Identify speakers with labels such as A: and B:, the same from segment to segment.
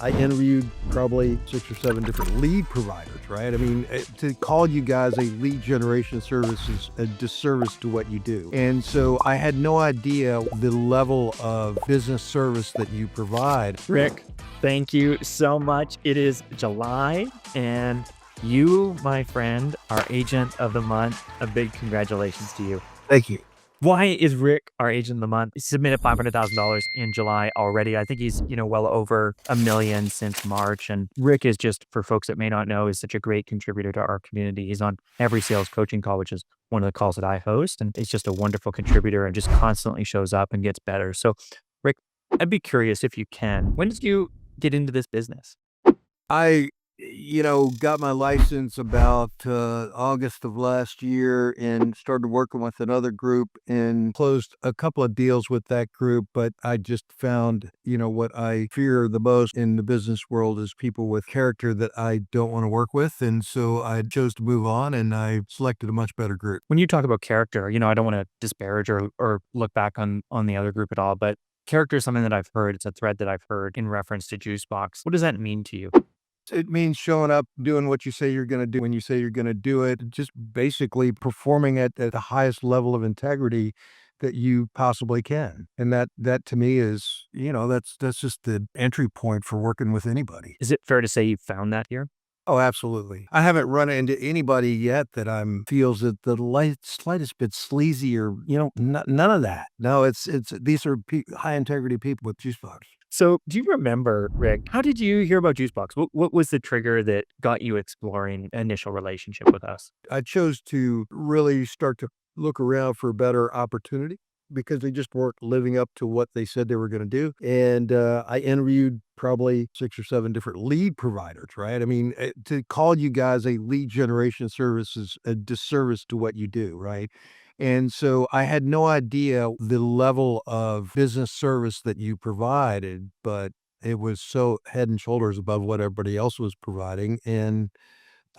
A: I interviewed probably 6 or 7 different lead providers, right? I mean, to call you guys a lead generation service is a disservice to what you do. And so I had no idea the level of business service that you provide.
B: Rick, thank you so much. It is July, and you, my friend, are Agent of the Month. A big congratulations to you.
A: Thank you.
B: Why is Rick our Agent of the Month? He submitted $500,000 in July already. I think he's, well over $1 million since March. And Rick is just, for folks that may not know, is such a great contributor to our community. He's on every sales coaching call, which is one of the calls that I host. And he's just a wonderful contributor and just constantly shows up and gets better. So, Rick, I'd be curious if you can. When did you get into this business?
A: I, got my license about August of last year and started working with another group and closed a couple of deals with that group. But I just found, what I fear the most in the business world is people with character that I don't want to work with. And so I chose to move on and I selected a much better group.
B: When you talk about character, I don't want to disparage or look back on the other group at all, but character is something that I've heard. It's a thread that I've heard in reference to Juicebox. What does that mean to you?
A: It means showing up, doing what you say you're going to do when you say you're going to do it, just basically performing at the highest level of integrity that you possibly can. And that to me is, that's just the entry point for working with anybody.
B: Is it fair to say you found that here?
A: Oh, absolutely. I haven't run into anybody yet that feels that the slightest bit sleazy or, none of that. No, these are high integrity people with Juicebox.
B: So do you remember, Rick, how did you hear about Juicebox? What was the trigger that got you exploring initial relationship with us?
A: I chose to really start to look around for a better opportunity because they just weren't living up to what they said they were going to do. And I interviewed probably 6 or 7 different lead providers, right? I mean, to call you guys a lead generation service is a disservice to what you do, right? And so I had no idea the level of business service that you provided, but it was so head and shoulders above what everybody else was providing. And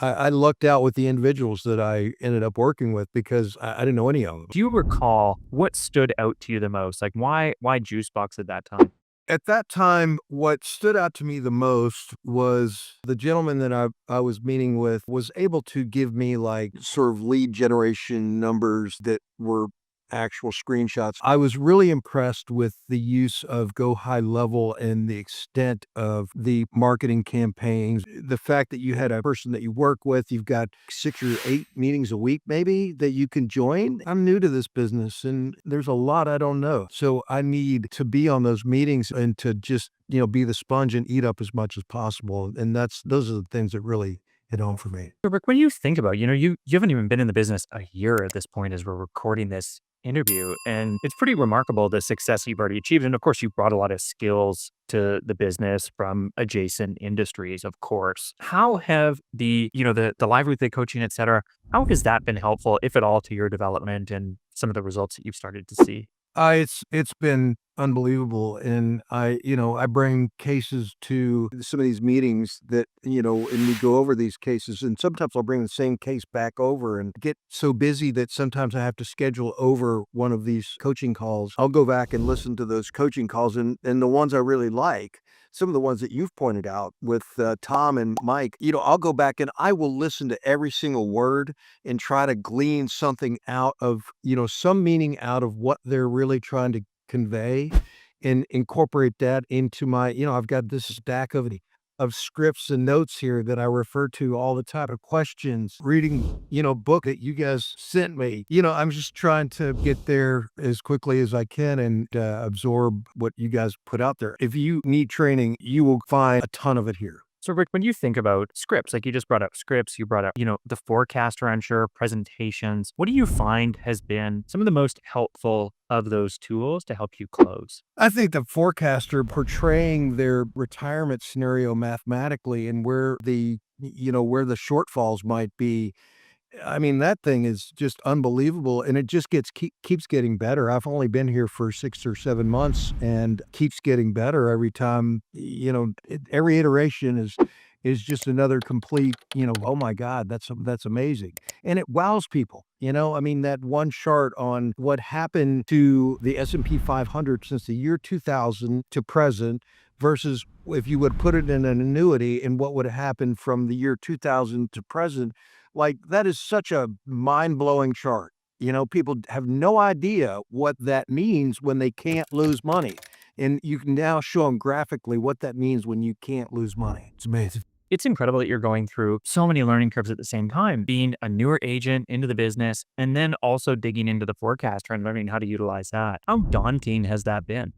A: I lucked out with the individuals that I ended up working with because I didn't know any of them.
B: Do you recall what stood out to you the most? Like why Juicebox at that time?
A: At that time, what stood out to me the most was the gentleman that I was meeting with was able to give me like sort of lead generation numbers that were actual screenshots. I was really impressed with the use of Go High Level and the extent of the marketing campaigns. The fact that you had a person that you work with, you've got 6 or 8 meetings a week maybe that you can join. I'm new to this business and there's a lot I don't know. So I need to be on those meetings and to just, be the sponge and eat up as much as possible. And those are the things that really hit home for me.
B: So Rick, when you think about, you haven't even been in the business a year at this point as we're recording this interview. And it's pretty remarkable the success you've already achieved. And of course, you brought a lot of skills to the business from adjacent industries, of course. How have the livelihood coaching, et cetera, how has that been helpful, if at all, to your development and some of the results that you've started to see?
A: It's been unbelievable. And I bring cases to some of these meetings that, and we go over these cases and sometimes I'll bring the same case back over and get so busy that sometimes I have to schedule over one of these coaching calls. I'll go back and listen to those coaching calls and the ones I really like. Some of the ones that you've pointed out with Tom and Mike, I'll go back and I will listen to every single word and try to glean something out of, some meaning out of what they're really trying to convey and incorporate that into my, I've got this stack of scripts and notes here that I refer to all the time, of questions, reading, book that you guys sent me. I'm just trying to get there as quickly as I can and absorb what you guys put out there. If you need training, you will find a ton of it here.
B: So Rick, when you think about scripts, like you just brought up scripts, you brought up, the forecaster, I'm sure, presentations, what do you find has been some of the most helpful of those tools to help you close?
A: I think the forecaster portraying their retirement scenario mathematically and where the shortfalls might be. I mean, that thing is just unbelievable, and it just keeps getting better. I've only been here for 6 or 7 months and keeps getting better every time. Every iteration is just another complete, oh my God, that's amazing. And it wows people, I mean, that one chart on what happened to the S&P 500 since the year 2000 to present versus if you would put it in an annuity and what would happen from the year 2000 to present. Like, that is such a mind-blowing chart. People have no idea what that means when they can't lose money, and you can now show them graphically what that means when you can't lose money. It's amazing.
B: It's incredible that you're going through so many learning curves at the same time, being a newer agent into the business and then also digging into the forecaster and learning how to utilize that. How daunting has that been?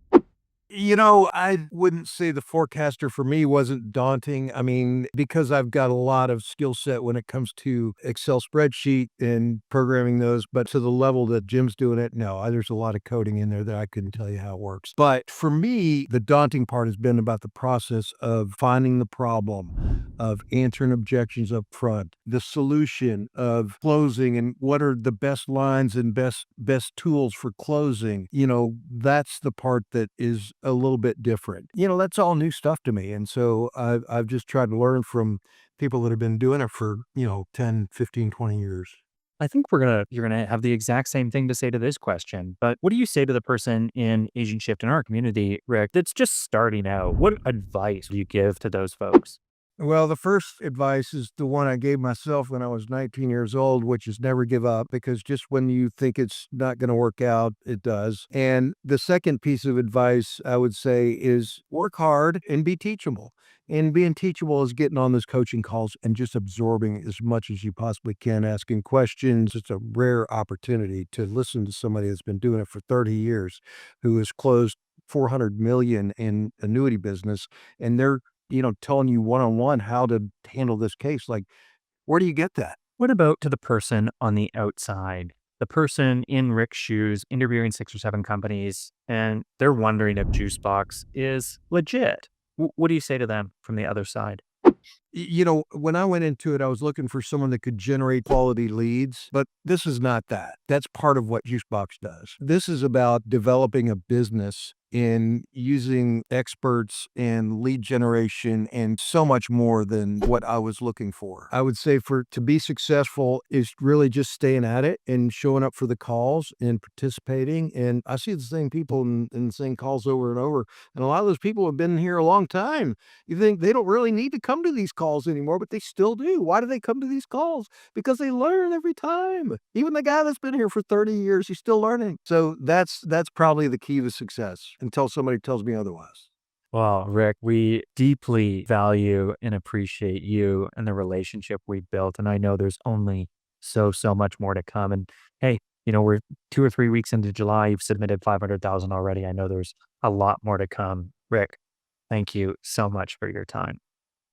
A: I wouldn't say the forecaster for me wasn't daunting. I mean, because I've got a lot of skill set when it comes to Excel spreadsheet and programming those, but to the level that Jim's doing it, no, there's a lot of coding in there that I couldn't tell you how it works. But for me, the daunting part has been about the process of finding the problem, of answering objections up front, the solution of closing, and what are the best lines and best tools for closing. That's the part that is a little bit different. That's all new stuff to me. And so I've just tried to learn from people that have been doing it for, 10, 15, 20 years.
B: I think you're gonna have the exact same thing to say to this question. But what do you say to the person in Asian Shift in our community, Rick, that's just starting out? What advice do you give to those folks?
A: Well, the first advice is the one I gave myself when I was 19 years old, which is never give up, because just when you think it's not going to work out, it does. And the second piece of advice I would say is work hard and be teachable. And being teachable is getting on those coaching calls and just absorbing as much as you possibly can, asking questions. It's a rare opportunity to listen to somebody that's been doing it for 30 years, who has closed 400 million in annuity business, and they're telling you one-on-one how to handle this case. Like, where do you get that?
B: What about to the person on the outside? The person in Rick's shoes interviewing 6 or 7 companies, and they're wondering if Juicebox is legit. What do you say to them from the other side?
A: When I went into it, I was looking for someone that could generate quality leads, but this is not that. That's part of what Juicebox does. This is about developing a business in using experts and lead generation and so much more than what I was looking for. I would say for to be successful is really just staying at it and showing up for the calls and participating. And I see the same people in the same calls over and over. And a lot of those people have been here a long time. You think they don't really need to come to these calls anymore, but they still do. Why do they come to these calls? Because they learn every time. Even the guy that's been here for 30 years, he's still learning. So that's probably the key to success until somebody tells me otherwise.
B: Well, Rick, we deeply value and appreciate you and the relationship we built. And I know there's only so much more to come. And hey, we're 2 or 3 weeks into July. You've submitted 500,000 already. I know there's a lot more to come. Rick, thank you so much for your time.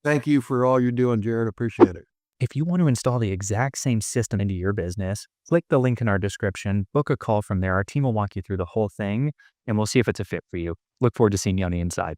A: Thank you for all you're doing, Jared. Appreciate it.
B: If you want to install the exact same system into your business, click the link in our description, book a call from there. Our team will walk you through the whole thing and we'll see if it's a fit for you. Look forward to seeing you on the inside.